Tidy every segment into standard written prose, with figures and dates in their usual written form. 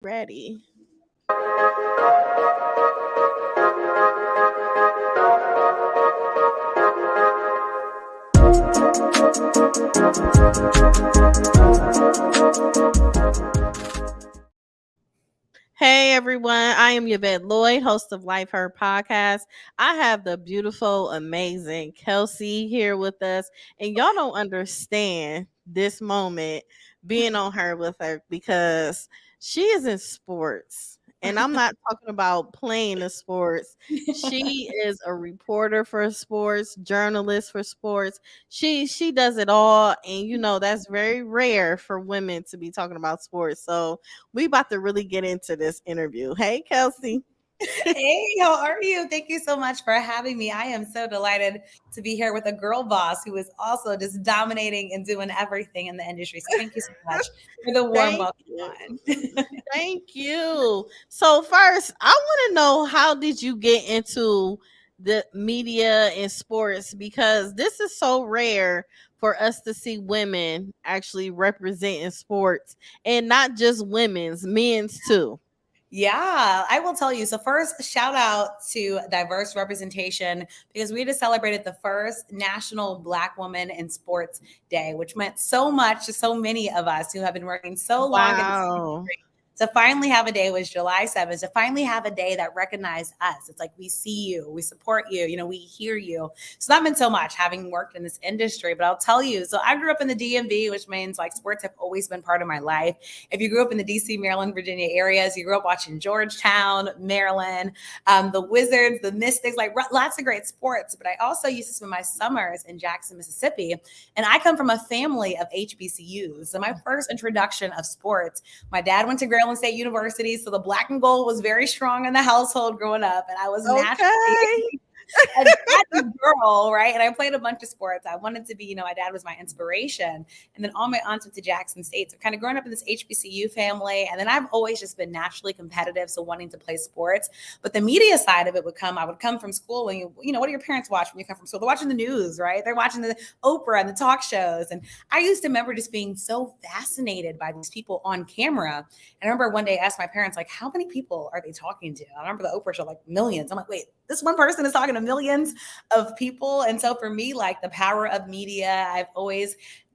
Ready. Hey everyone, I am Yvette Lloyd, host of Podcast. I have the beautiful, amazing Kelsey here with us, and y'all don't understand this moment being on her with her because she is in sports. And I'm not talking about playing the sports. She is a reporter for sports, journalist for sports. She does it all, and that's very rare for women to be talking about sports. So we about to really get into this interview. Hey, Kelsey. Hey, how are you? Thank you so much for having me. I am so delighted to be here with a girl boss who is also just dominating and doing everything in the industry. So thank you so much for the warm Thank welcome you. on. Thank you. So first, I want to know, how did you get into the media and sports, because this is so rare for us to see women actually representing sports, and not just women's, men's too. Yeah, I will tell you. So first, shout out to diverse representation because we just celebrated the first National Black Woman in Sports Day, which meant so much to so many of us who have been working so long in this Wow. industry. To finally have a day was July 7th, to finally have a day that recognized us. It's like, we see you, we support you, we hear you. So that meant so much having worked in this industry. But I'll tell you, so I grew up in the DMV, which means like sports have always been part of my life. If you grew up in the DC, Maryland, Virginia areas, you grew up watching Georgetown, Maryland, the Wizards, the Mystics, like lots of great sports. But I also used to spend my summers in Jackson, Mississippi. And I come from a family of HBCUs. So my first introduction of sports, my dad went to Maryland State University, so the black and gold was very strong in the household growing up, and I was Okay. naturally a daddy's girl, right? And I played a bunch of sports. I wanted to be, my dad was my inspiration. And then all my aunts went to Jackson State. So kind of growing up in this HBCU family. And then I've always just been naturally competitive, so wanting to play sports. But the media side of it I would come from school, and what do your parents watch when you come from school? They're watching the news, right? They're watching the Oprah and the talk shows. And I used to remember just being so fascinated by these people on camera. And I remember one day I asked my parents, like, how many people are they talking to? I remember the Oprah show, like millions. I'm like, wait, this one person is talking to millions of people. And so for me, like the power of media,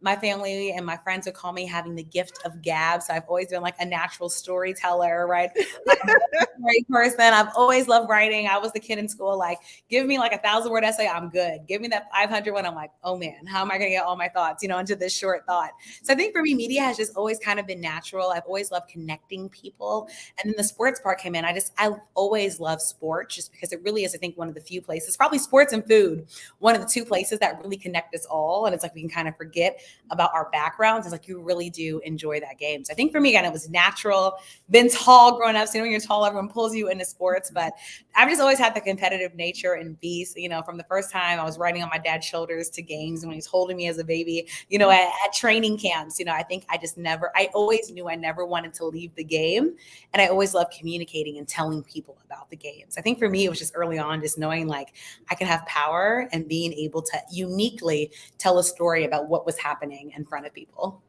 my family and my friends would call me having the gift of gab. So I've always been like a natural storyteller, right? I'm a great person. I've always loved writing. I was the kid in school, like, give me like 1,000-word essay, I'm good. Give me that 500 one, I'm like, oh man, how am I going to get all my thoughts, into this short thought? So I think for me, media has just always kind of been natural. I've always loved connecting people. And then the sports part came in. I always love sports just because it really is, I think, one of the few places, probably sports and food, one of the two places that really connect us all. And it's like we can kind of forget about our backgrounds. It's like you really do enjoy that game. So I think for me, again, it was natural. Been tall growing up. So when you're tall, everyone pulls you into sports. But I've just always had the competitive nature and beast, from the first time I was riding on my dad's shoulders to games, and when he was holding me as a baby, at training camps, I think I always knew I never wanted to leave the game. And I always loved communicating and telling people about the games. I think for me, it was just early on, just knowing like I could have power and being able to uniquely tell a story about what was happening in front of people.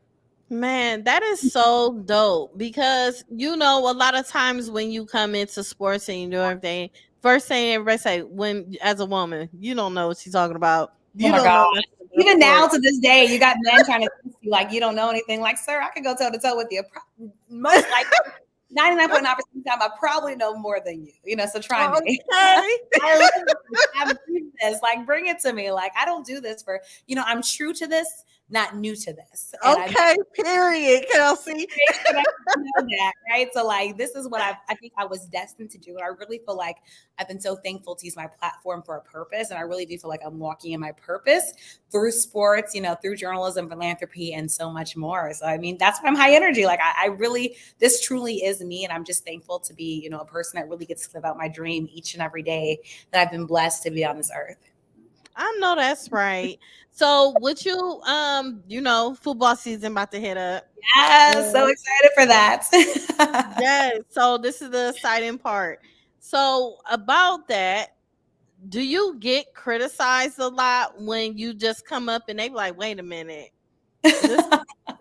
Man, that is so dope, because a lot of times when you come into sports and you do everything, first thing everybody say, when as a woman, you don't know what she's talking about. Oh You my don't God. know nothing about Even now sports. to this day, you got men trying to teach you like you don't know anything. Like, sir, I could go toe to toe with you. Most likely 99.9% of the time, I probably know more than you, so try me. Okay. I love this. I'm doing this. Like, bring it to me. Like, I don't do this for, I'm true to this, not new to this. And Okay, period, Kelsey. I know that, right? So like, this is what I think I was destined to do. And I really feel like I've been so thankful to use my platform for a purpose. And I really do feel like I'm walking in my purpose through sports, through journalism, philanthropy, and so much more. So, I mean, that's why I'm high energy. Like I really, this truly is me. And I'm just thankful to be, a person that really gets to live out my dream each and every day that I've been blessed to be on this earth. I know that's right. So would you football season about to hit up. Yes, so excited for that. Yes. So this is the exciting part. So about that, do you get criticized a lot when you just come up and they be like, wait a minute? This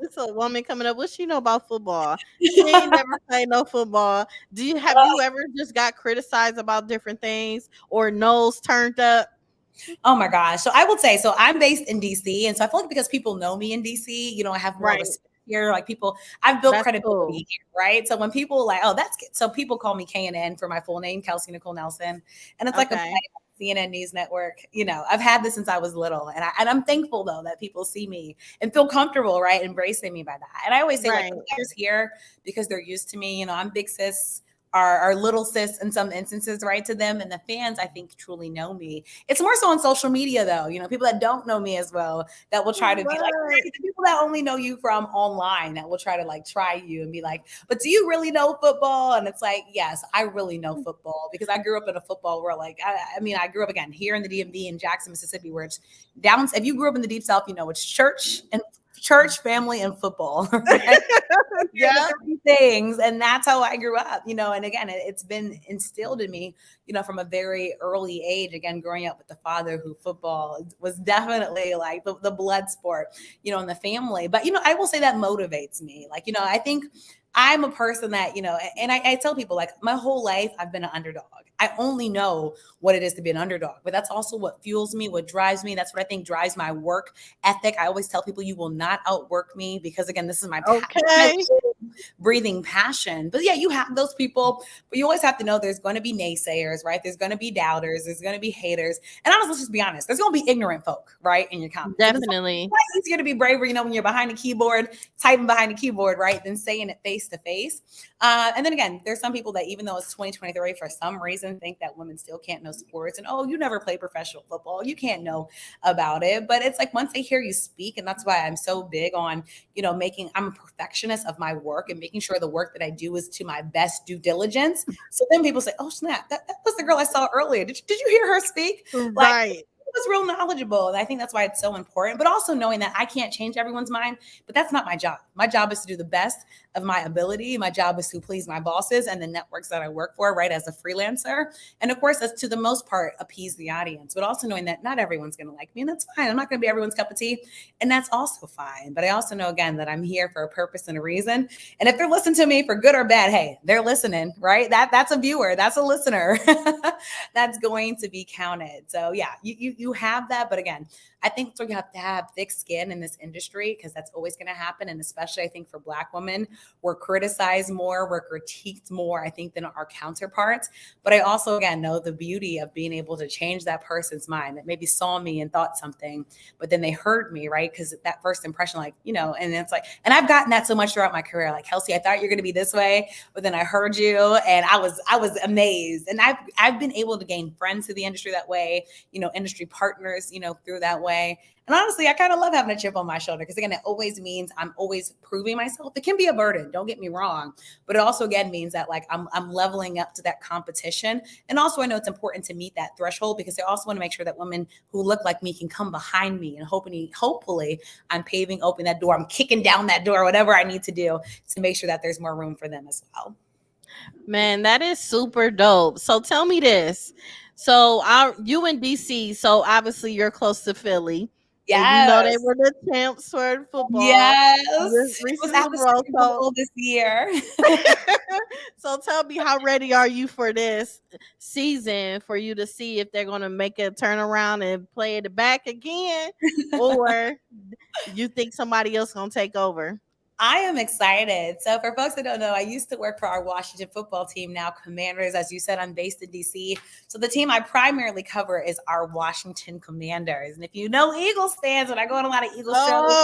this a woman coming up. What she know about football? She ain't never played no football. Have you ever just got criticized about different things or nose turned up? Oh my gosh. So I would say, so I'm based in DC. And so I feel like because people know me in DC, I have more Right. respect here. Like people, I've built That's credibility cool. here, right? So when people like, oh, that's good. So people call me KNN for my full name, Kelsey Nicole Nelson. And it's like a play Okay. on CNN News Network. I've had this since I was little. And I'm thankful though that people see me and feel comfortable, right? Embracing me by that. And I always say, like, Right. the players here, because they're used to me, I'm big sis, our little sis in some instances, right, to them. And the fans, I think, truly know me. It's more so on social media, though. People that don't know me as well that will try to be like, What? the people that only know you from online that will try to like try you and be like, but do you really know football? And it's like, yes, I really know football because I grew up in a football world. Like, I mean, I grew up again here in the DMV in Jackson, Mississippi, where it's down. If you grew up in the Deep South, it's church, family, and football, right? The Yeah. three things, and that's how I grew up. And again, it's been instilled in me, from a very early age. Again, growing up with the father who football was definitely like the blood sport, in the family. But I will say that motivates me. Like, I think I'm a person that, and I tell people, like, my whole life I've been an underdog. I only know what it is to be an underdog, but that's also what fuels me, what drives me. That's what I think drives my work ethic. I always tell people, you will not outwork me, because again, this is my Okay. breathing passion. But yeah, you have those people, but you always have to know there's going to be naysayers, right? There's going to be doubters, there's going to be haters. And honestly, let's just be honest, there's going to be ignorant folk, right, in your comments. And it's Definitely. easier to be braver, when you're behind the keyboard, typing behind the keyboard, right, than saying it face to face. And then again, there's some people that, even though it's 2023, for some reason think that women still can't know sports, and oh, you never played professional football, you can't know about it. But it's like, once they hear you speak, and that's why I'm so big on, I'm a perfectionist of my work and making sure the work that I do is to my best due diligence. So then people say, oh snap, that was the girl I saw earlier. Did you hear her speak? Like, Right. was real knowledgeable. And I think that's why it's so important. But also knowing that I can't change everyone's mind, but that's not my job. My job is to do the best of my ability. My job is to please my bosses and the networks that I work for, right, as a freelancer. And of course, that's to the most part appease the audience, but also knowing that not everyone's going to like me. And that's fine. I'm not going to be everyone's cup of tea. And that's also fine. But I also know, again, that I'm here for a purpose and a reason. And if they're listening to me for good or bad, hey, they're listening, right? That's a viewer. That's a listener. That's going to be counted. So yeah, you have that. But again, I think so you have to have thick skin in this industry, because that's always going to happen. And especially, I think, for Black women, we're criticized more, we're critiqued more, I think, than our counterparts. But I also, again, know the beauty of being able to change that person's mind that maybe saw me and thought something, but then they heard me, right? Because that first impression, like, and it's like, and I've gotten that so much throughout my career. Like, Kelsey, I thought you're going to be this way, but then I heard you, and I was amazed. And I've been able to gain friends through the industry that way, industry partners, through that way. And honestly, I kind of love having a chip on my shoulder, because again, it always means I'm always proving myself. It can be a burden, don't get me wrong, but it also, again, means that, like, I'm leveling up to that competition. And also, I know it's important to meet that threshold, because I also want to make sure that women who look like me can come behind me, and hopefully I'm paving open that door, I'm kicking down that door, whatever I need to do to make sure that there's more room for them as well. Man, that is super dope. So tell me this. So you in DC, so obviously you're close to Philly. And you know they Yes. were the champs for football. Just Yes. It was recently after broke. Super Bowl this year. So tell me, how ready are you for this season, for you to see if they're gonna make a turnaround and play it back again, or you think somebody else gonna take over? I am excited. So, for folks that don't know, I used to work for our Washington football team, now Commanders. As you said, I'm based in DC. So, the team I primarily cover is our Washington Commanders. And if you know Eagles fans, and I go on a lot of Eagles shows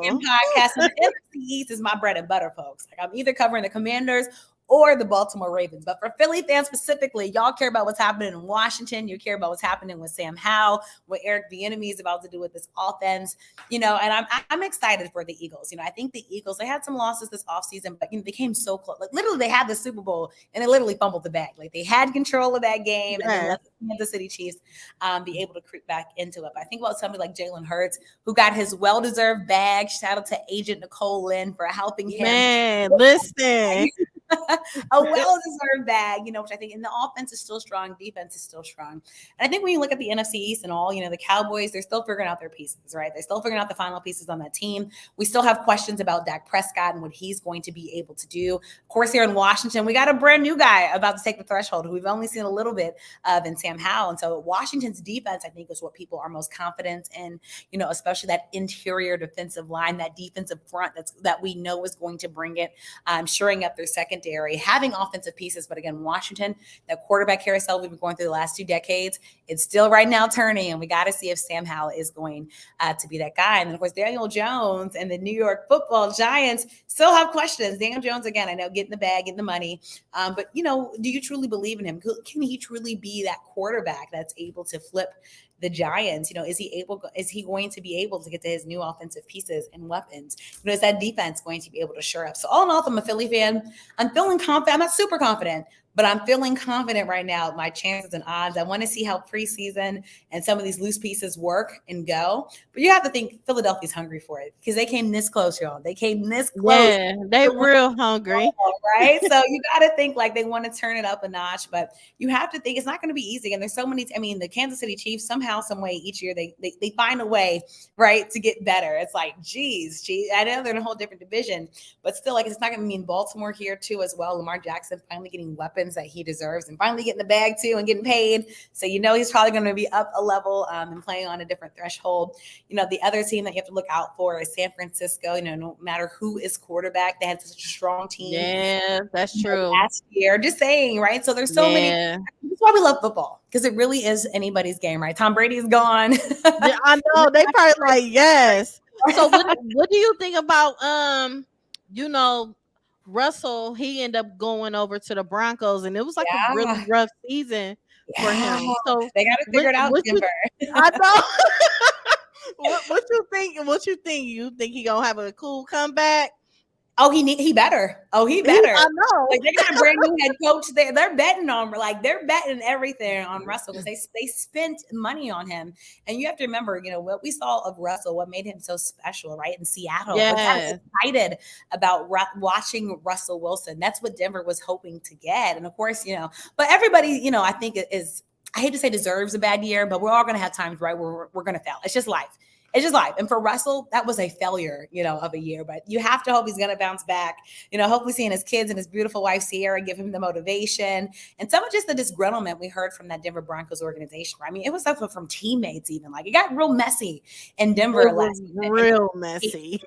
and Oh, podcasts, and the NFC East is my bread and butter, folks. Like, I'm either covering the Commanders or the Baltimore Ravens. But for Philly fans specifically, y'all care about what's happening in Washington. You care about what's happening with Sam Howell, what Eric Bieniemy is about to do with this offense. And I'm excited for the Eagles. I think the Eagles, they had some losses this offseason, but they came so close. Like, literally, they had the Super Bowl and they literally fumbled the bag. Like, they had control of that game and then yes. let the Kansas City Chiefs be able to creep back into it. But I think about somebody like Jalen Hurts, who got his well-deserved bag. Shout out to Agent Nicole Lynn for helping him. Man, listen. A well-deserved bag, which I think in the offense is still strong, defense is still strong. And I think when you look at the NFC East and all, the Cowboys, they're still figuring out their pieces, right? They're still figuring out the final pieces on that team. We still have questions about Dak Prescott and what he's going to be able to do. Of course, here in Washington, we got a brand new guy about to take the threshold who we've only seen a little bit of in Sam Howell. And so Washington's defense, I think, is what people are most confident in, especially that interior defensive line, that defensive front that we know is going to bring it, shoring up their secondary, having offensive pieces. But again, Washington, that quarterback carousel we've been going through the last 2 decades, it's still right now turning, and we got to see if Sam Howell is going to be that guy. And then, of course, Daniel Jones and the New York Football Giants still have questions. Daniel Jones, again, I know, getting the bag, getting the money, but do you truly believe in him? Can he truly be that quarterback that's able to flip the Giants? Is he going to be able to get to his new offensive pieces and weapons? Is that defense going to be able to shore up? So all in all, if I'm a Philly fan, I'm feeling confident. I'm not super confident, but I'm feeling confident right now. My chances and odds. I want to see how preseason and some of these loose pieces work and go. But you have to think Philadelphia's hungry for it because they came this close, y'all. They came this close. Yeah, they real hungry. Right? So you got to think like they want to turn it up a notch, but you have to think it's not going to be easy. And there's so many, the Kansas City Chiefs, somehow, some way each year, they find a way, right, to get better. It's like, geez, I know they're in a whole different division, but still, like, it's not going to mean Baltimore here too as well. Lamar Jackson finally getting weapons that he deserves and finally getting the bag too and getting paid. So, he's probably going to be up a level and playing on a different threshold. The other team that you have to look out for is San Francisco. No matter who is quarterback, they had such a strong team. Yeah, that's true. Last year, just saying, right? So there's so many. That's why we love football, because it really is anybody's game, right? Tom Brady is gone. Yeah, I know. They probably like, yes. So what do you think about Russell? He ended up going over to the Broncos, and it was like a really rough season for him. So they got to figure it out, Denver. I know. What you think? What you think? You think he gonna have a cool comeback? Oh, he better. Oh, he better. I know. Like, they got a brand new head coach there. They're betting on, they're betting everything on Russell because they spent money on him. And you have to remember, what we saw of Russell, what made him so special, right? In Seattle. Yeah. I was excited about watching Russell Wilson. That's what Denver was hoping to get. And of course, but everybody, I think is, I hate to say deserves a bad year, but we're all going to have times, right, where we're going to fail. It's just life. It's just life. And for Russell, that was a failure, of a year. But you have to hope he's going to bounce back. Hopefully seeing his kids and his beautiful wife, Sierra, give him the motivation. And some of just the disgruntlement we heard from that Denver Broncos organization. I mean, it was stuff from teammates even. Like, it got real messy in Denver last year. Real messy.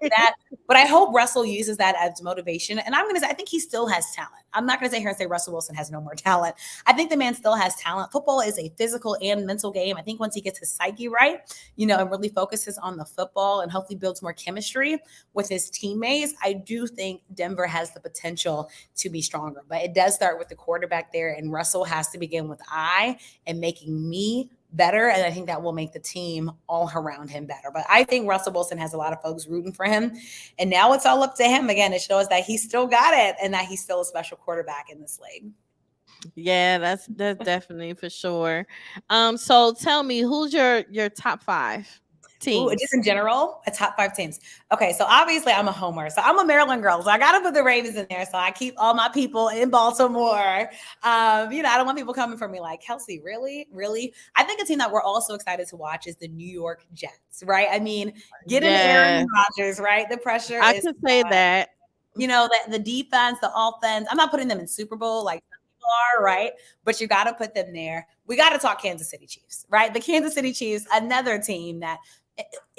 But I hope Russell uses that as motivation. And I'm going to say, I think he still has talent. I'm not going to sit here and say Russell Wilson has no more talent. I think the man still has talent. Football is a physical and mental game. I think once he gets his psyche right, and really focuses on the football and hopefully builds more chemistry with his teammates, I do think Denver has the potential to be stronger. But it does start with the quarterback there, and Russell has to begin with I and making me better. And I think that will make the team all around him better. But I think Russell Wilson has a lot of folks rooting for him. And now it's all up to him. Again, it shows that he still got it and that he's still a special quarterback in this league. Yeah, that's definitely for sure. So tell me, who's your top 5 teams? Ooh, just in general, a top 5 teams. Okay, so obviously I'm a homer. So I'm a Maryland girl. So I got to put the Ravens in there. So I keep all my people in Baltimore. I don't want people coming for me like, Kelsey, really? Really? I think a team that we're also excited to watch is the New York Jets, right? I mean, getting Aaron Rodgers, right? The pressure I can say that. The defense, the offense. I'm not putting them in Super Bowl like are, right? But you got to put them there. We got to talk Kansas City Chiefs, right? The Kansas City Chiefs, another team that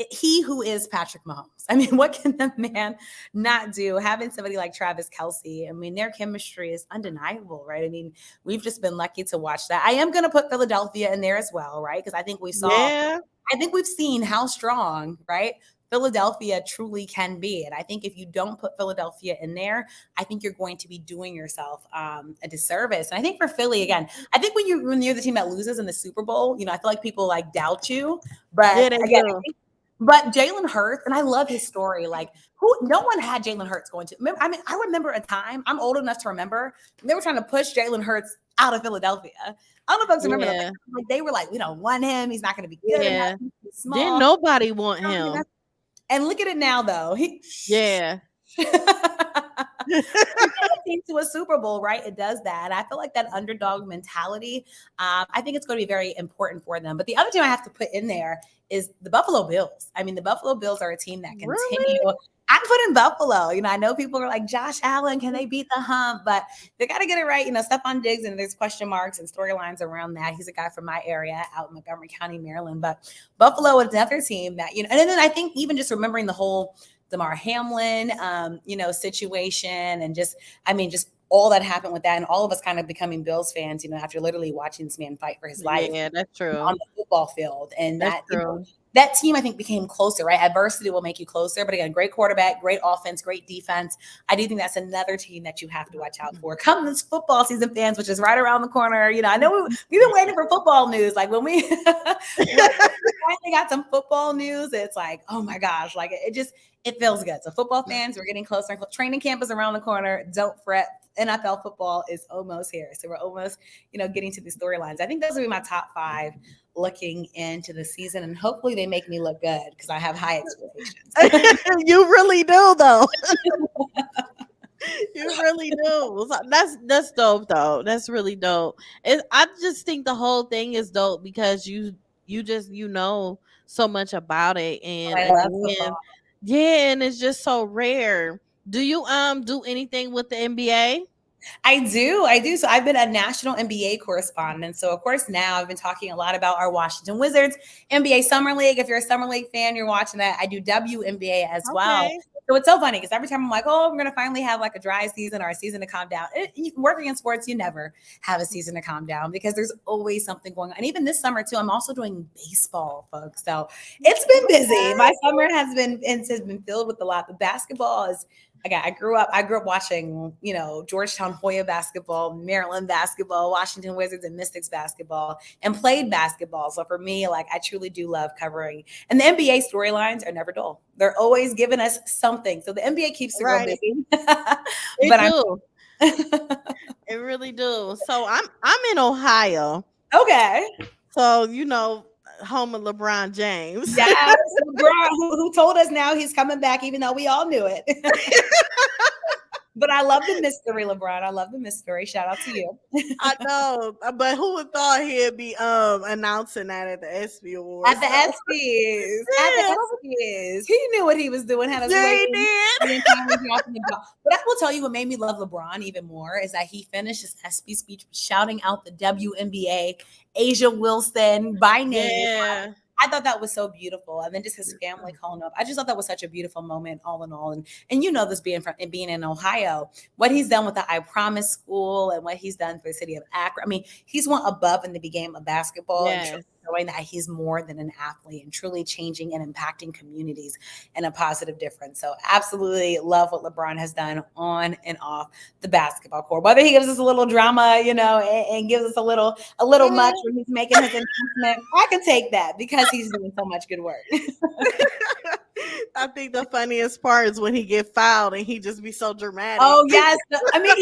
he who is Patrick Mahomes. I mean, what can the man not do? Having somebody like Travis Kelsey, I mean, their chemistry is undeniable, right? I mean, we've just been lucky to watch that. I am going to put Philadelphia in there as well, right? Because I think I think we've seen how strong, right, Philadelphia truly can be. And I think if you don't put Philadelphia in there, I think you're going to be doing yourself a disservice. And I think for Philly, again, I think when you're the team that loses in the Super Bowl, I feel like people like doubt you. But but Jalen Hurts, and I love his story. Like, no one had Jalen Hurts going to. I remember a time, I'm old enough to remember, they were trying to push Jalen Hurts out of Philadelphia. I don't know if folks remember that. Like, they were like, we don't want him. He's not going to be good enough. He's small. Didn't nobody want him. And look at it now, though. A team to a Super Bowl, right? It does that. I feel like that underdog mentality, I think it's going to be very important for them. But the other team I have to put in there is the Buffalo Bills. I mean, the Buffalo Bills are a team that continue. Really? I'm putting Buffalo. I know people are like, Josh Allen, can they beat the hump? But they got to get it right. Stephon Diggs, and there's question marks and storylines around that. He's a guy from my area out in Montgomery County, Maryland. But Buffalo is another team that, and then I think even just remembering the whole Damar Hamlin, situation, and just all that happened with that, and all of us kind of becoming Bills fans, after literally watching this man fight for his life Yeah, that's true. on the football field, and That's that true. that team I think became closer, right? Adversity will make you closer, but again, great quarterback, great offense, great defense. I do think that's another team that you have to watch out for. Come this football season, fans, which is right around the corner. I know we've been waiting for football news. Like when we finally got some football news, it's like, oh my gosh, like it feels good. So football fans, we're getting closer and closer. Training camp is around the corner. Don't fret. NFL football is almost here. So we're almost, getting to these storylines. I think those would be my top 5 looking into the season. And hopefully they make me look good because I have high expectations. You really do, though. You really do. So that's dope, though. That's really dope. I just think the whole thing is dope because you just so much about it, and I love football. again, yeah, and it's just so rare. Do you do anything with the NBA? I do. I do. So I've been a national NBA correspondent. So of course now I've been talking a lot about our Washington Wizards, NBA Summer League. If you're a Summer League fan, you're watching that. I do WNBA as well. Okay. So it's so funny because every time I'm like, oh, we're going to finally have like a dry season or a season to calm down. Working in sports, you never have a season to calm down because there's always something going on. And even this summer too, I'm also doing baseball, folks. So it's been busy. My summer has been filled with a lot. But basketball is, again, I grew up watching, Georgetown Hoya basketball, Maryland basketball, Washington Wizards and Mystics basketball, and played basketball. So for me, like, I truly do love covering. And the NBA storylines are never dull. They're always giving us something. So the NBA keeps the girl Right. busy. It But do. It really do. So I'm in Ohio. okay. So home of LeBron James. Yes, LeBron, who told us now he's coming back, even though we all knew it. But I love the mystery, LeBron. I love the mystery. Shout out to you. I know, but who would thought he'd be announcing that at the ESPY Awards? At the ESPYs. At the ESPYs. He knew what he was doing. Had us Yeah, he waiting. But I will tell you what made me love LeBron even more is that he finished his ESPY speech shouting out the WNBA, Asia Wilson by name. Yeah. I thought that was so beautiful. And then just his family calling up. I just thought that was such a beautiful moment all in all. And this being in Ohio, what he's done with the I Promise School and what he's done for the city of Akron. I mean, he's went above in the game of basketball and showing that he's more than an athlete and truly changing and impacting communities in a positive difference. So absolutely love what LeBron has done on and off the basketball court. Whether he gives us a little drama, and gives us a little much when he's making his announcement, I can take that because he's doing so much good work. I think the funniest part is when he get fouled and he just be so dramatic. Oh yes. I mean,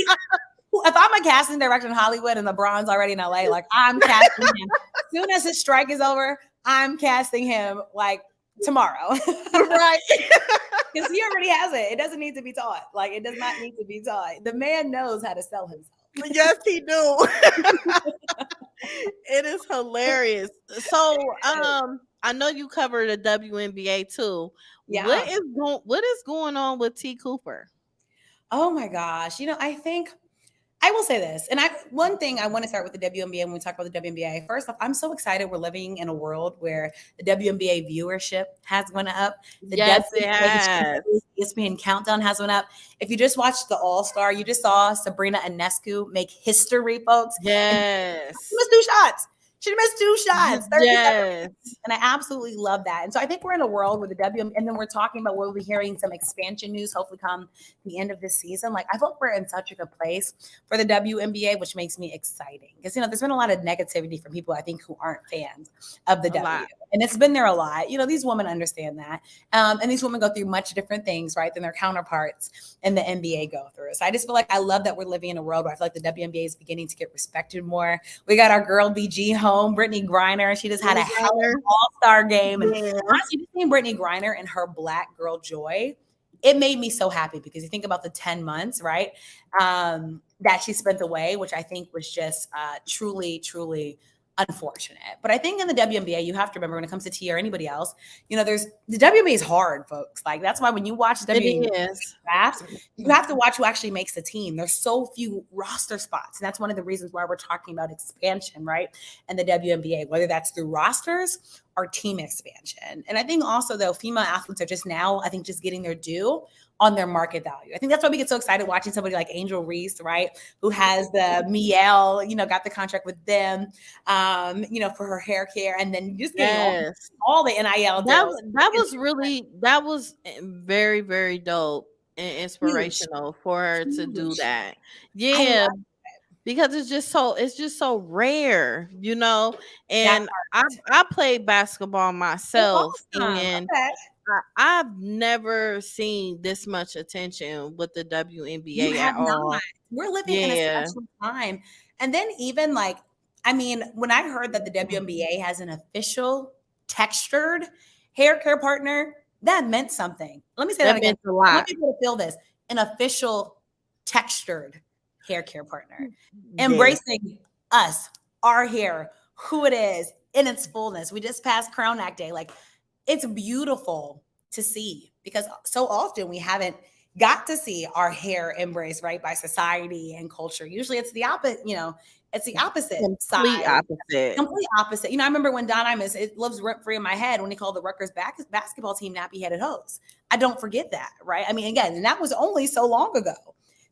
if I'm a casting director in Hollywood and LeBron's already in LA, like I'm casting him. As soon as his strike is over, I'm casting him like tomorrow. Right. Because he already has it. It doesn't need to be taught. Like it does not need to be taught. The man knows how to sell himself. Yes, he do. It is hilarious. So, I know you covered the WNBA too. Yeah. What is going on with T. Cooper? Oh my gosh. I think I will say this. And one thing I want to start with the WNBA when we talk about the WNBA. First off, I'm so excited we're living in a world where the WNBA viewership has went up. The Yes, it has. ESPN Countdown has went up. If you just watched the All-Star, you just saw Sabrina Ionescu make history, folks. Yes. She missed 2 shots. She missed 2 shots. 30 Yes. And I absolutely love that. And so I think we're in a world where the WNBA, and then we're talking about, we'll be hearing some expansion news, hopefully come the end of this season. Like I feel like we're in such a good place for the WNBA, which makes me exciting. Because, there's been a lot of negativity from people, I think, who aren't fans of the W. And it's been there a lot. These women understand that. And these women go through much different things, right, than their counterparts in the NBA go through. So I just feel like I love that we're living in a world where I feel like the WNBA is beginning to get respected more. We got our girl BG home, Brittany Griner. She just had a hell of an all-star game. And honestly, just seeing Brittany Griner and her black girl joy it made me so happy because you think about the 10 months, right? That she spent away, which I think was just truly, truly unfortunate. But I think in the WNBA, you have to remember when it comes to T or anybody else, there's the WNBA is hard, folks. Like that's why when you watch the It WNBA is. drafts, you have to watch who actually makes the team. There's so few roster spots. And that's one of the reasons why we're talking about expansion, right? And the WNBA, whether that's through rosters or team expansion. And I think also though, female athletes are just now, I think, just getting their due on their market value. I think that's why we get so excited watching somebody like Angel Reese, right? Who has the Miel, got the contract with them, for her hair care, and then just getting Yes. all the NIL deals. That was very, very dope and Huge, inspirational for her to do huge. that. I love Yeah, because it's just so rare, that and part. I played basketball Oh, myself, awesome. and Okay. I've never seen this much attention with the You WNBA have at not. all. We're living in a Yeah. special time. And then even like, I mean, when I heard that the WNBA has an official textured hair care partner, that meant something. Let me say that That again. meant a I want lot. people to feel this. An official textured hair care partner. Yes. Embracing us, our hair, who it is in its fullness. We just passed Crown Act Day. Like, it's beautiful to see because so often we haven't got to see our hair embraced, right, by society and culture. Usually it's the opposite, it's the opposite Complete side. opposite. Complete opposite. I remember when Don Imus, it lives rent free in my head when he called the Rutgers basketball team nappy headed hoes. I don't forget that, right? I mean, again, and that was only so long ago.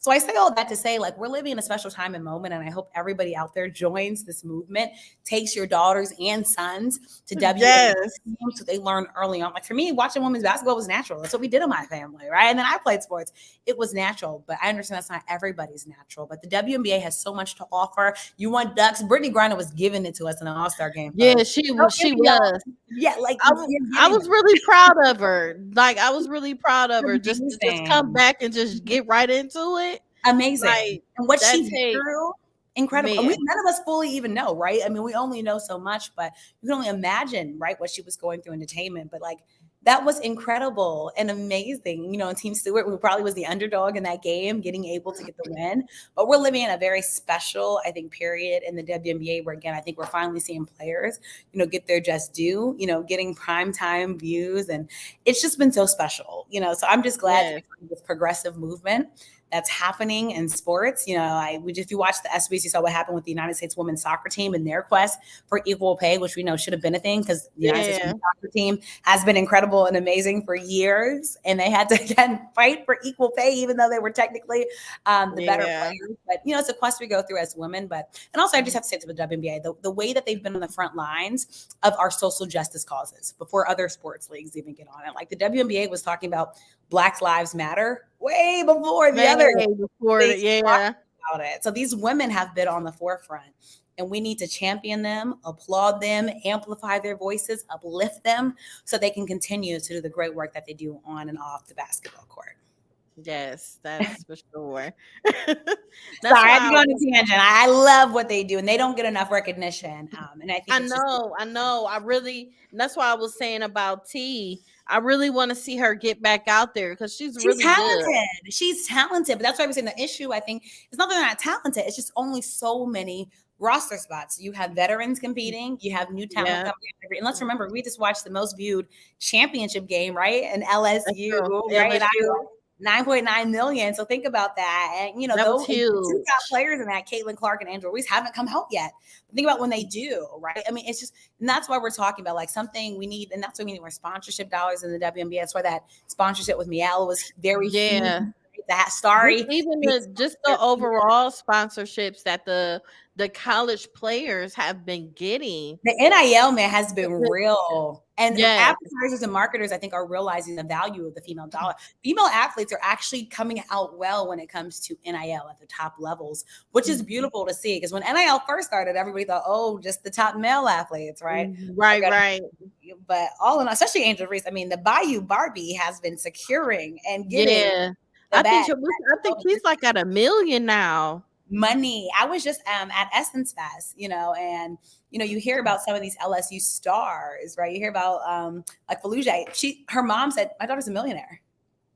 So I say all that to say, like, we're living in a special time and moment, and I hope everybody out there joins this movement, takes your daughters and sons to Yes. WNBA so they learn early on. Like for me, watching women's basketball was natural. That's what we did in my family, right? And then I played sports. It was natural, but I understand that's not everybody's natural. But the WNBA has so much to offer. You want Ducks? Brittany Griner was giving it to us in the All-Star game, Yeah, folks. Don't give she me y'all. was. Yeah, like you're I giving was really proud of her. Like I was really proud of her just to just come amazing. back and just get right into it. Amazing. Like And what that she went take through, incredible. And man. none of us fully even know, right? I mean, we only know so much, but you can only imagine, right, what she was going through in entertainment. But like that was incredible and amazing. And Team Stewart, who probably was the underdog in that game, getting able to get the win. But we're living in a very special, I think, period in the WNBA where again, I think we're finally seeing players, get their just due, getting prime time views. And it's just been so special. So I'm just glad to Yes. be part of this progressive movement that's happening in sports. If you watch the SBS, you saw what happened with the United States women's soccer team and their quest for equal pay, which we know should have been a thing because the United States Yeah. women's soccer team has been incredible and amazing for years. And they had to, again, fight for equal pay, even though they were technically the better Yeah. players. But, it's a quest we go through as women. And also, I just have to say to the WNBA, the way that they've been on the front lines of our social justice causes before other sports leagues even get on it. Like the WNBA was talking about Black Lives Matter way before the other Way before things yeah. about it. So these women have been on the forefront and we need to champion them, applaud them, amplify their voices, uplift them so they can continue to do the great work that they do on and off the basketball court. Yes, that's for sure. That's Sorry, I had why to go on a tangent. I love what they do and they don't get enough recognition. And I think it's just I know. That's why I was saying about T. I really want to see her get back out there because she's she's really good. talented. She's talented, but that's why I was saying the issue, I think, is not that they're not talented. It's just only so many roster spots. You have veterans competing, you have new talent Yeah, coming in. And let's remember, we just watched the most viewed championship game, right? And that's LSU, true. right? And I LSU. 9.9 million. So think about that. And That was those the two top huge. players in that, Caitlin Clark and Angela Reese, haven't come home yet. But think about when they do, right? I mean, it's just, and that's why we're talking about like something we need, and that's why we need more sponsorship dollars in the WNBA. That's why that sponsorship with Miel was very huge. Yeah. That starry Just the overall sponsorships that the college players have been getting. the NIL man has been real. And Yes. advertisers and marketers, I think, are realizing the value of the female dollar. Female athletes are actually coming out well when it comes to NIL at the top levels, which is beautiful to see. Because when NIL first started, everybody thought, oh, just the top male athletes, right? Right, right. But all in all, especially Angel Reese, I mean, the Bayou Barbie has been securing and getting Yeah. the bag. I think he's like at 1 million now. Money. I was just at Essence Fest, and you hear about some of these LSU stars, right? You hear about like Fallujah. Her mom said, "My daughter's a millionaire."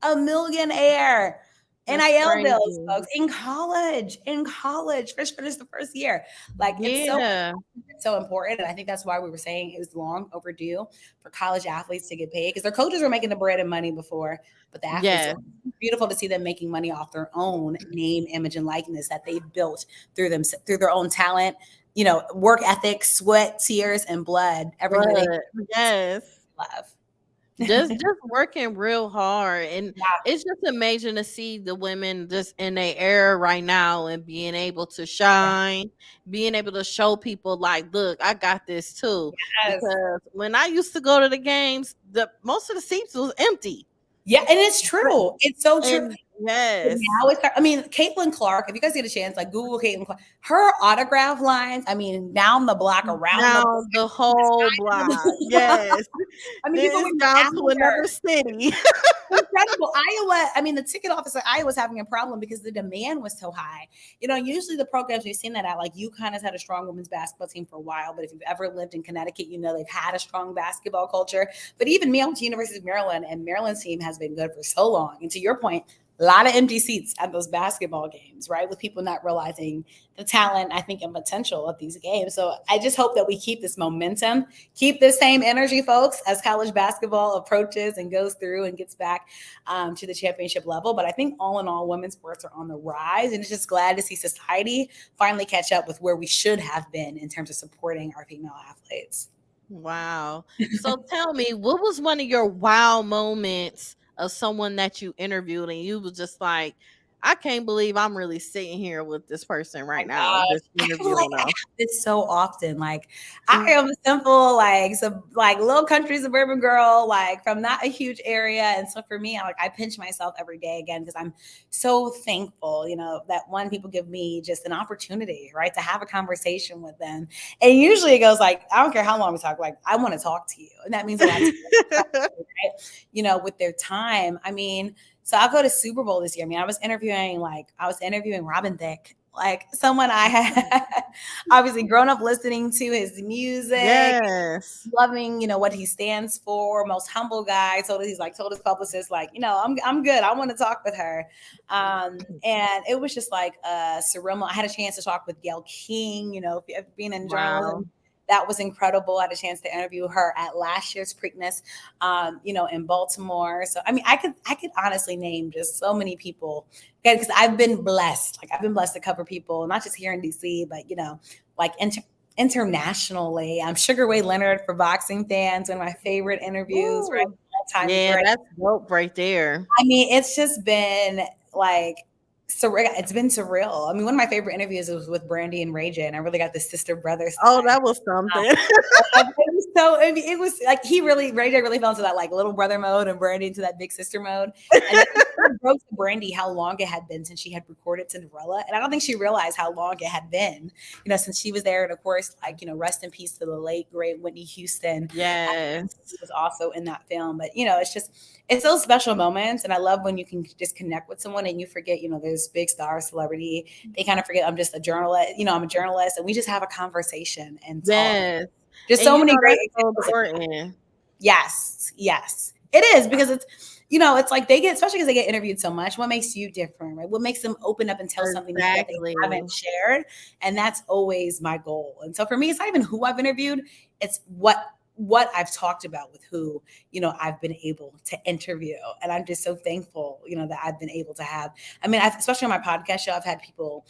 a millionaire. That's NIL bills, crazy. folks, in college, first finish the first year. Like Yeah. it's so important. And I think that's why we were saying it was long overdue for college athletes to get paid because their coaches were making the bread and money before, but the athletes Yes. were. It's beautiful to see them making money off their own name, image, and likeness that they've built through their own talent, work ethic, sweat, tears, and blood, everything that But yes. they love. Just working real hard, and Yeah. it's just amazing to see the women just in their era right now and being able to shine, being able to show people like, look, I got this too. Yes. Because when I used to go to the games, the most of the seats was empty. Yeah, and it's true. It's so true. And But yes, now I mean, Caitlin Clark, if you guys get a chance, like Google Caitlin Clark, her autograph lines, I mean, down the block, around the block, down the the whole side of block. the block. Yes. I mean, Then people it's were down to after. another city. Incredible. Iowa, I mean, the ticket office at Iowa was having a problem because the demand was so high. Usually the programs we've seen that at, like UConn has had a strong women's basketball team for a while, but if you've ever lived in Connecticut, they've had a strong basketball culture. But even me, I went to University of Maryland, and Maryland's team has been good for so long. And to your point, a lot of empty seats at those basketball games, right? With people not realizing the talent, I think, and potential of these games. So I just hope that we keep this momentum, keep this same energy, folks, as college basketball approaches and goes through and gets back to the championship level. But I think all in all, women's sports are on the rise. And it's just glad to see society finally catch up with where we should have been in terms of supporting our female athletes. Wow. So tell me, what was one of your wow moments of someone that you interviewed and you was just like, I can't believe I'm really sitting here with this person right now, Gosh, just I feel like interviewing I them. have this so often. Like I am a simple, like little country suburban girl, like from not a huge area. And so for me, I pinch myself every day again because I'm so thankful, that one people give me just an opportunity, right, to have a conversation with them. And usually it goes like, I don't care how long we talk, like I want to talk to you, and that means a lot to me, right? With their time. I mean, so I'll go to Super Bowl this year. I mean, I was interviewing Robin Thicke, like someone I had obviously grown up listening to his music, Yes. loving, what he stands for, most humble guy. Told his publicist, like, I'm good. I want to talk with her. And it was just like surreal. I had a chance to talk with Gail King, being in Wow. journalism. That was incredible. I had a chance to interview her at last year's Preakness, in Baltimore. So I mean, I could honestly name just so many people because I've been blessed. Like I've been blessed to cover people, not just here in DC, but like internationally. Sugar Ray Leonard for boxing fans, one of my favorite interviews, right? Ooh. All time Yeah, great. that's dope right there. I mean, it's just been like surreal. It's been surreal. I mean, one of my favorite interviews was with Brandy and Ray J, and I really got the sister brother Oh, side. that was something. I mean, it was like Ray J really fell into that like little brother mode and Brandy into that big sister mode. And then it broke to Brandy how long it had been since she had recorded Cinderella. And I don't think she realized how long it had been, since she was there. And of course, like, rest in peace to the late, great Whitney Houston. Yes. Was also in that film. But, it's those special moments. And I love when you can just connect with someone and you forget, there's big star celebrity. They kind of forget I'm just a journalist, I'm a journalist, and we just have a conversation and talk. Yes. Just And so many great that's so examples. important. Yes, yes. It is because it's like they get, especially because they get interviewed so much. What makes you different, right? What makes them open up and tell something that they Exactly. haven't shared? And that's always my goal. And so for me, it's not even who I've interviewed, it's what I've talked about with who, I've been able to interview. And I'm just so thankful, that I've been able to have. I mean, especially on my podcast show, I've had people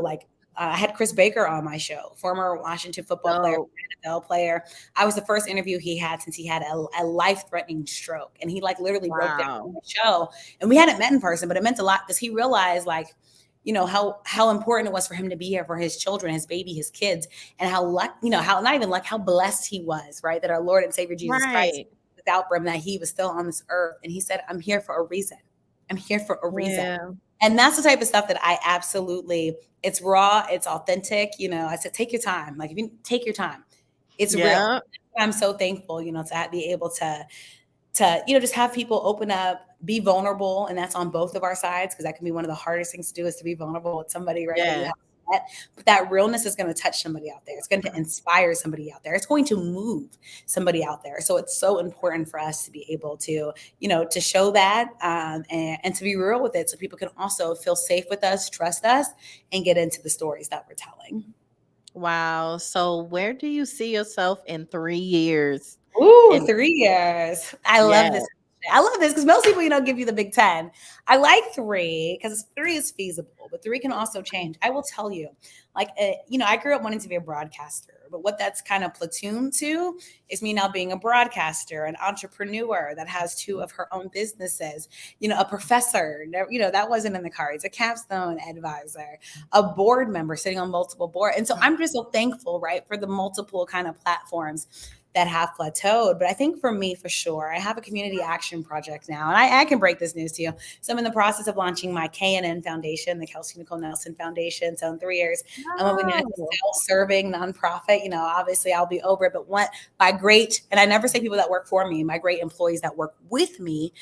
like, I had Chris Baker on my show, former Washington football player, So NFL player. I was the first interview he had since he had a life-threatening stroke. And he like literally broke down on wow. the show. And we hadn't met in person, but it meant a lot because he realized like, how important it was for him to be here for his children, his baby, his kids, and how how not even how blessed he was, right? That our Lord and Savior Jesus Christ Right. without for him, that he was still on this earth. And he said, I'm here for a reason. I'm here for a reason. Yeah. And that's the type of stuff that I absolutely, it's raw, it's authentic. I said, take your time. Like if you take your time, it's real. Yeah. I'm so thankful, to be able to just have people open up, be vulnerable. And that's on both of our sides, because that can be one of the hardest things to do is to be vulnerable with somebody, right? That you Yeah. have get, but that realness is going to touch somebody out there. It's going to inspire somebody out there. It's going to move somebody out there. So it's so important for us to be able to, to show that and to be real with it so people can also feel safe with us, trust us, and get into the stories that we're telling. Wow. So where do you see yourself in 3 years? Ooh, And 3 years. I love yeah, this. I love this because most people, give you the Big Ten. I like three because three is feasible, but three can also change. I will tell you, I grew up wanting to be a broadcaster, but what that's kind of platoon to is me now being a broadcaster, an entrepreneur that has two of her own businesses, a professor, that wasn't in the cards, a capstone advisor, a board member sitting on multiple boards. And so I'm just so thankful, right, for the multiple kind of platforms that have plateaued. But I think for me, for sure, I have a community action project now. And I can break this news to you. So I'm in the process of launching my KNN Foundation, the Kelsey Nicole Nelson Foundation. So in 3 years, I'm going to be a wow. self-serving nonprofit. Obviously I'll be over it, but what my great, and I never say people that work for me, my great employees that work with me,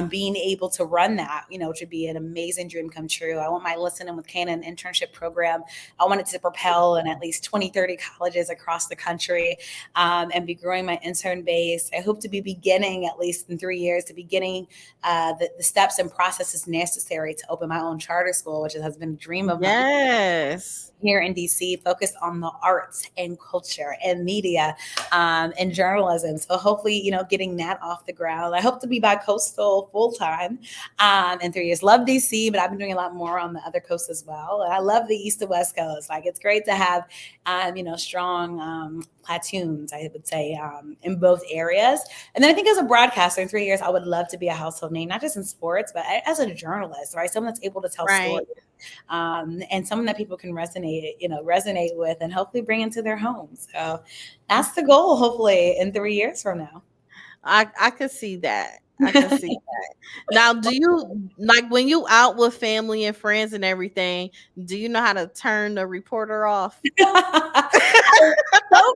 being able to run that, which would be an amazing dream come true. I want my Listen In with KNN internship program. I want it to propel in at least 20, 30 colleges across the country and be growing my intern base. I hope to be beginning, at least in 3 years, to beginning the steps and processes necessary to open my own charter school, which has been a dream of mine Yes. here in DC, focused on the arts and culture and media and journalism. So hopefully, getting that off the ground. I hope to be bi-coastal full time in 3 years. Love DC, but I've been doing a lot more on the other coast as well. And I love the East to West Coast. Like, it's great to have, strong platoons, I would say, in both areas. And then I think as a broadcaster in 3 years, I would love to be a household name, not just in sports, but as a journalist, right? Someone that's able to tell Right. stories and someone that people can resonate with and hopefully bring into their homes. So that's the goal, hopefully in 3 years from now. I could see that. I could see that. Now, do you like when you out with family and friends and everything, do you know how to turn the reporter off? So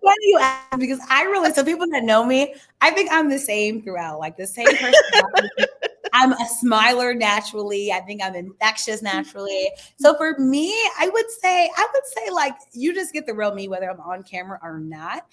funny you ask because so people that know me, I think I'm the same throughout, like the same personality. I'm a smiler naturally. I think I'm infectious naturally. So for me, I would say like you just get the real me, whether I'm on camera or not.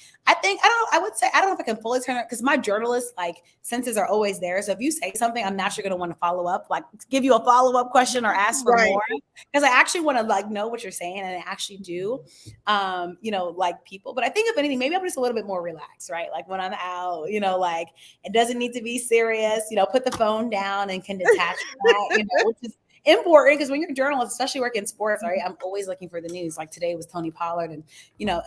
I would say, I don't know if I can fully turn it because my journalist like senses are always there. So if you say something, I'm naturally going to want to follow up, like give you a follow-up question or ask for Right. more because I actually want to like know what you're saying. And I actually do, like people, but I think if anything, maybe I'm just a little bit more relaxed, right? Like when I'm out, like it doesn't need to be serious, put the phone down and can detach from that, which is important because when you're a journalist, especially working in sports, right, I'm always looking for the news. Like today was Tony Pollard and,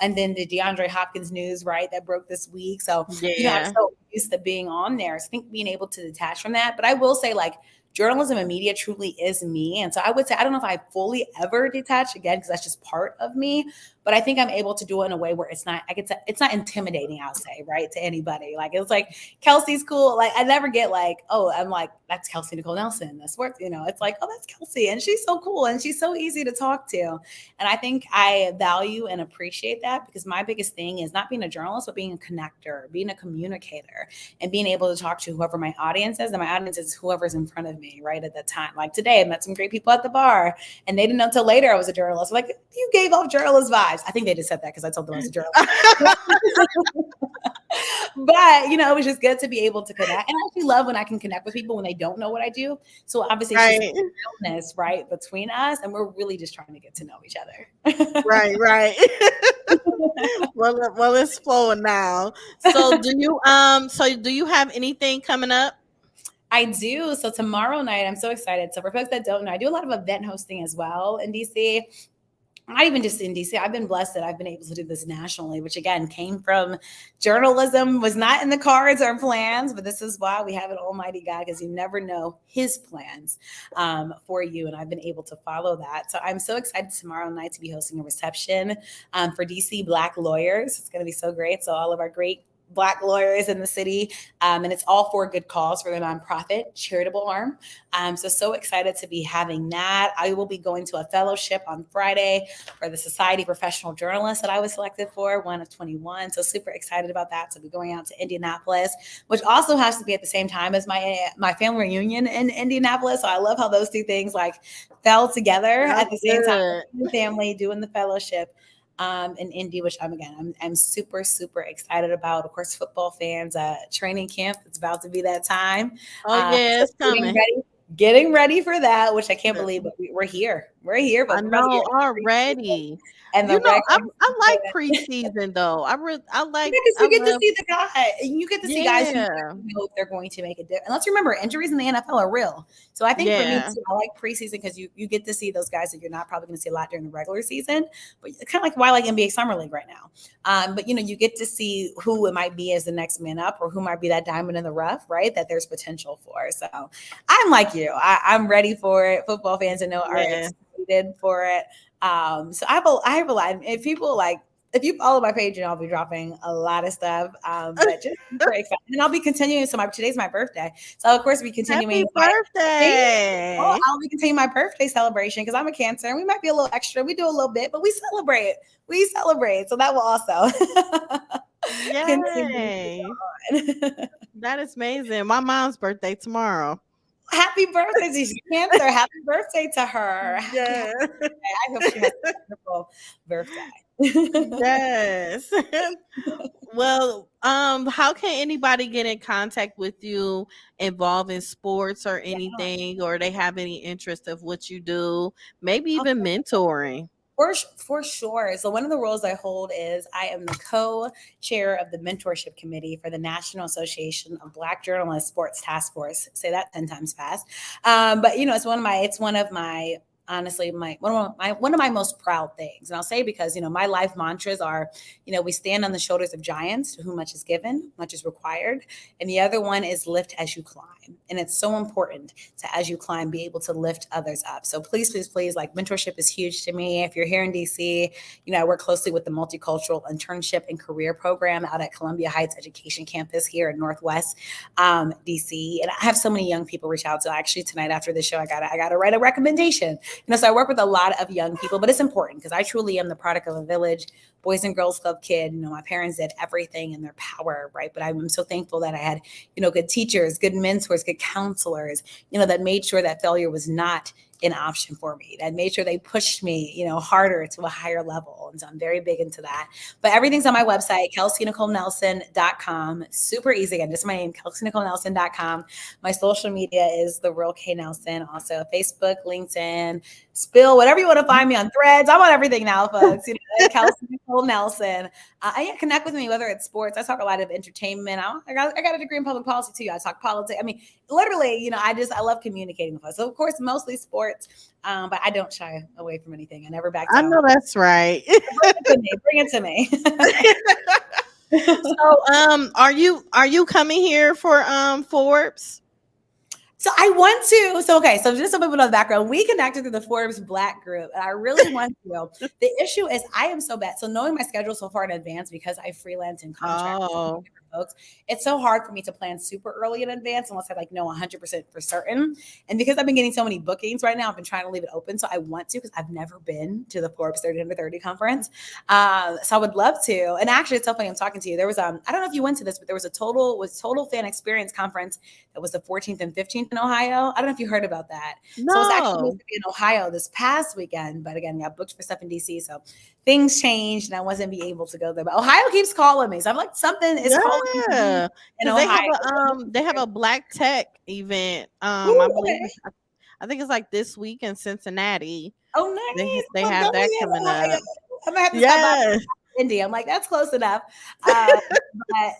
and then the DeAndre Hopkins news, right, that broke this week. So, I'm Yeah. so used to being on there. So I think being able to detach from that, but I will say like, journalism and media truly is me. And so I would say, I don't know if I fully ever detach again, because that's just part of me, but I think I'm able to do it in a way where it's not intimidating, I'll say, right, to anybody. Like, it's like, Kelsey's cool. Like, I never get like, oh, I'm like, that's Kelsey Nicole Nelson. That's what, it's like, oh, that's Kelsey. And she's so cool. And she's so easy to talk to. And I think I value and appreciate that because my biggest thing is not being a journalist, but being a connector, being a communicator, and being able to talk to whoever my audience is. And my audience is whoever's in front of me, right, at that time. Like today, I met some great people at the bar and they didn't know until later I was a journalist. Like, you gave off journalist vibes. I think they just said that because I told them I was a journalist. But, it was just good to be able to connect. And I actually love when I can connect with people when they don't know what I do. So obviously it's just Right. realness, right, between us. And we're really just trying to get to know each other. Right. Right. Well, it's flowing now. So do you have anything coming up? I do. So tomorrow night, I'm so excited. So for folks that don't know, I do a lot of event hosting as well in DC. Not even just in DC. I've been blessed that I've been able to do this nationally, which again came from journalism, was not in the cards or plans, but this is why we have an almighty God, because you never know his plans for you. And I've been able to follow that. So I'm so excited tomorrow night to be hosting a reception for DC Black lawyers. It's going to be so great. So all of our great Black lawyers in the city. And it's all for a good cause for the nonprofit charitable arm. So excited to be having that. I will be going to a fellowship on Friday for the Society of Professional Journalists that I was selected for, one of 21. So super excited about that. So I'll be going out to Indianapolis, which also has to be at the same time as my family reunion in Indianapolis. So I love how those two things like fell together That's at the same time. good. Family doing the fellowship in Indy, which I'm super excited about. Of course, football fans, training camp. It's about to be that time. Oh yeah, So it's coming. getting ready for that, which I can't believe, but we're here. We're here, I but we're about to know get already. and You the know, regular I like season. preseason though. Because I you get to love see the guy, and you get to see guys who yeah. know if they're going to make a difference. And let's remember, injuries in the NFL are real. So I think for me Yeah. too, I like preseason because you get to see those guys that you're not probably going to see a lot during the regular season. But it's kind of like why I like NBA Summer League right now. But you get to see who it might be as the next man up, or who might be that diamond in the rough, right? That there's potential for. So I'm like you. I'm ready for it. Football fans I know are Yeah. excited for it. So I have a lot. If people like, if you follow my page, and I'll be dropping a lot of stuff. But just super excited, and I'll be continuing. So today's my birthday, so of course be Happy continuing my. Thank you. Oh, birthday. I'll be continuing my birthday celebration because I'm a Cancer, and we might be a little extra. We do a little bit, but we celebrate. We celebrate, so that will also continue Yay. on. That is amazing. My mom's birthday tomorrow. Happy birthday to Cancer! Happy birthday to her. Happy Yeah. birthday! I hope she has a wonderful birthday. Yes. Well, how can anybody get in contact with you involved in sports or Yeah. anything, or they have any interest of what you do, maybe even mentoring? For sure. So one of the roles I hold is I am the co-chair of the mentorship committee for the National Association of Black Journalists Sports Task Force. Say that 10 times fast. But it's one of my honestly one of my most proud things. And I'll say because my life mantras are, we stand on the shoulders of giants to whom much is given, much is required. And the other one is lift as you climb. And it's so important to, as you climb, be able to lift others up. So please, like mentorship is huge to me. If you're here in DC, I work closely with the Multicultural Internship and Career Program out at Columbia Heights Education Campus here in Northwest DC. And I have so many young people reach out. So actually tonight after the show, I gotta write a recommendation. So I work with a lot of young people, but it's important because I truly am the product of a village, Boys and Girls Club kid. My parents did everything in their power, right? But I'm so thankful that I had, good teachers, good mentors, good counselors, that made sure that failure was not an option for me, that made sure they pushed me, harder to a higher level. And so I'm very big into that. But everything's on my website, KelseyNicoleNelson.com. Super easy. Again, just my name, KelseyNicoleNelson.com. My social media is The Real K Nelson. Also Facebook, LinkedIn, Spill, whatever you want to find me on Threads. I'm on everything now, folks. Kelsey Nicole Nelson. Connect with me, whether it's sports. I talk a lot of entertainment. I got a degree in public policy too. I talk politics. I mean, literally, I love communicating with us. So of course, mostly sports, but I don't shy away from anything. I never back I down. know that's right. Bring it to me. So, are you coming here for Forbes? So I want to. So okay. So just a little bit of the background. We connected through the Forbes Black group, and I really want to. The issue is I am so bad. So knowing my schedule so far in advance because I freelance and contract with so many Oh, different folks, it's so hard for me to plan super early in advance unless I know 100% for certain. And because I've been getting so many bookings right now, I've been trying to leave it open. So I want to because I've never been to the Forbes 30 under 30 conference. So I would love to. And actually, it's so funny. I'm talking to you. There was I don't know if you went to this, but there was a total fan experience conference that was the 14th and 15th in Ohio. I don't know if you heard about that. So it's actually supposed no. to be in Ohio this past weekend, but again, got booked for stuff in DC. So things changed and I wasn't be able to go there. But Ohio keeps calling me. So I'm like, something is calling me Yeah, in because Ohio. they have a Black Tech event. I Ooh, believe okay. I think it's like this week in Cincinnati. Oh, nice. They I'm have going that in coming Ohio. up. I'm gonna have to stop by Yes. Indy. I'm like, that's close enough. But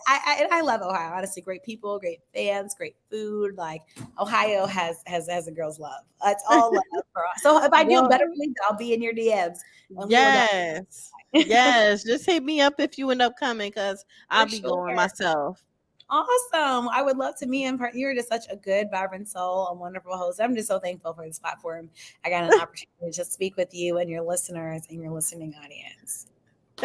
I love Ohio. Honestly, great people, great fans, great food. Like Ohio has a girl's love. It's all love for us. So if I do a Well, better release, I'll be in your DMs and we will yes. definitely Yes. Just hit me up if you end up coming because I'll for be sure. going myself. Awesome. I would love to meet in person. You're just such a good, vibrant soul, a wonderful host. I'm just so thankful for this platform. I got an opportunity to speak with you and your listeners and your listening audience.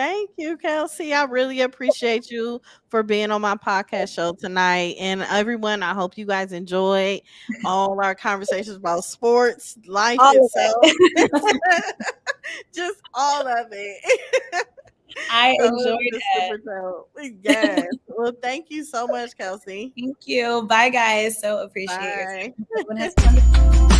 Thank you, Kelsey. I really appreciate you for being on my podcast show tonight. And everyone, I hope you guys enjoyed all our conversations about sports, life All of itself, it. just all of it. I So it was enjoyed just it. super dope. Yes. Well, thank you so much, Kelsey. Thank you. Bye, guys. So appreciate your Bye. time. Everyone has a wonderful